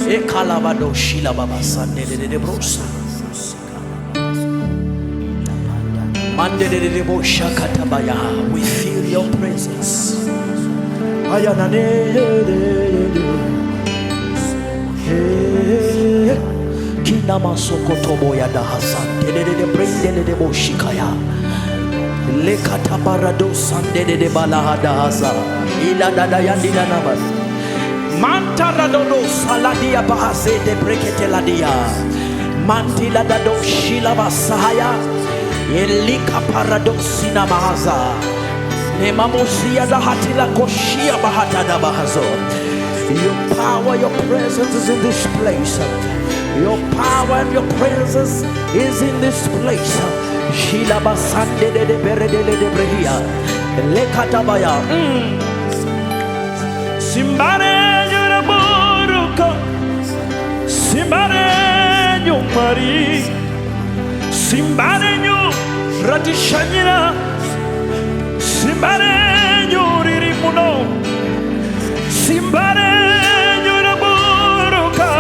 Ekalabado shila baba sande de brosa. Mande de bosha katabaya. We feel your presence. Ayana Kina masokotobo ya dahasan de brende de boshikaya. Lekata barado sande de balahada haza. Ila dada yandina namas. Mantara dodo saladia bahase de brekete ladia. Mantila dado shila basahaya. Elika paradosina mahaza. Nemamosia da hatila koshia bahata da bahazo. Your power, your presence is in this place. Your power and your presence is in this place. Shila basande de berede de brehia. Lekatabaya. Simbare nyura buruka. Simbare nyumari. Simbare nyu ratishanyira. Simbare nyuriri muno. Simbare nyura buruka.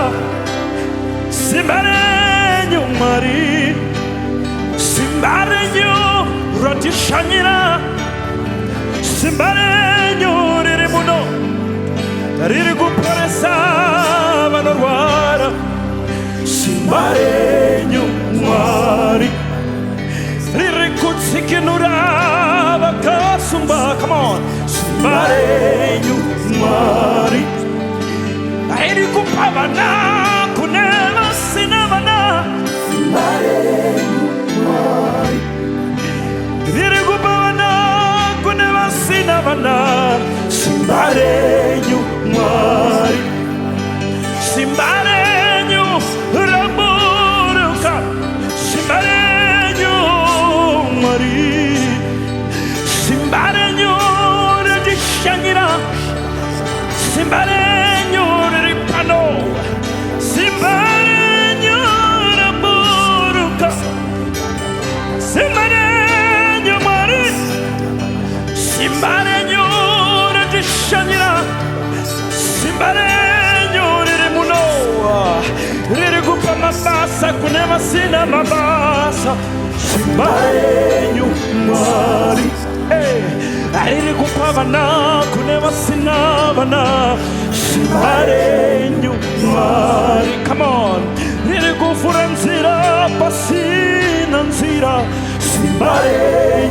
Simbare nyumari. Simbare nyu ratishanyira. Simbare nyuriri muno. Riri kuporesa manorwara. Simbare nyumari. Riri kutsikinura bakasumba. Come on. Simbare nyumari. Riri kupavana kunema sinavana. Simbare nyumari. Riri kupavana kunema sinavana. Simbare nyumari. Simbare nyuraburuka. Simbare nyumari. Simbare nyuradishangira. Simbare nyuripano. Simbare nyuraburuka. Simbare nyumari. Simbare nyuradishangira. Simbare nyuriri muno. Riri kupa mabasa kunema sina mabasa. Simbare nyumari. Riri kupa vana kunema sina vana. Simbare nyumari. Come on. Riri kufura nzira pasina nzira. Simbare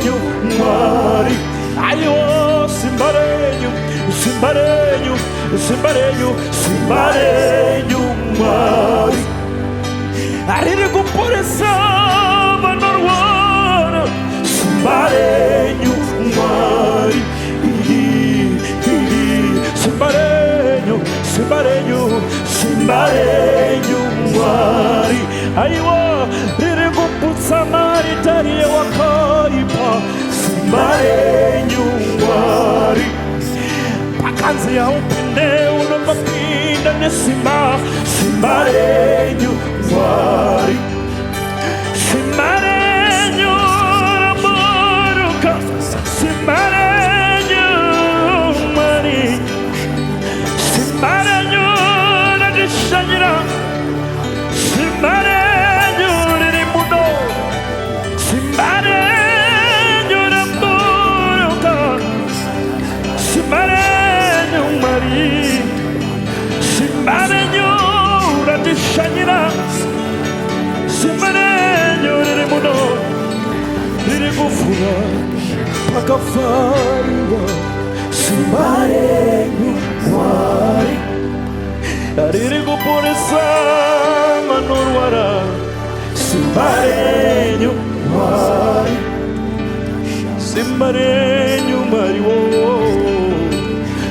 nyumari. Ayo simbarenyu, simbarenyu, simbarenyu, simbarenyu mari. Ariri kuporesa vanorwana. Simbarenyu mari. Simbarenyu, simbarenyu, simbarenyu mari. Ayo riri kuputsa maritari wakaipa. Simbare nyumari. Pakanzi ya upinde unapapinda nesima. Simbare nyumari. Simbare nyuraburuka. Simbare nyumari. Simbare nyuradishanyira. Simbare nyuriri muno. Simbare Simbare nyumari. Simbare nyuradishanyira. Simbare nyuriri muno. Riri kufura pakafariwa. Simbare nyumari. Riri kuporesa manorwara. Simbare nyumari. Simbare nyumari.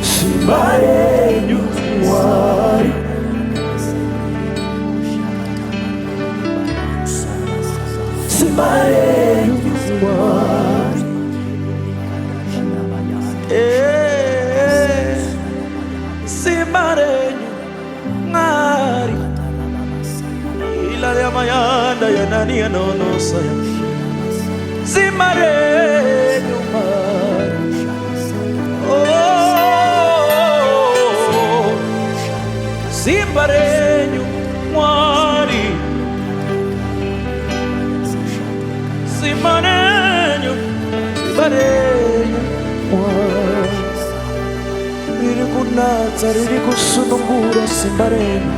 Simbare nyumari. Simbare nyumari. Simbare nyumari. Ila ya mayanda ya nani ya nono saya. Simbare nyumari. Oh Simbarenyu mwari, simbarenyu, simbarenyu mwari. Riri kunatsa, riri kusunungura, simbarenyu,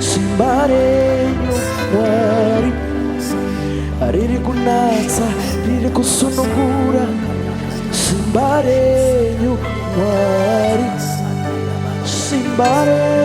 simbarenyu mwari. Riri kunatsa, riri kusunungura, simbarenyu mwari, simbarenyu.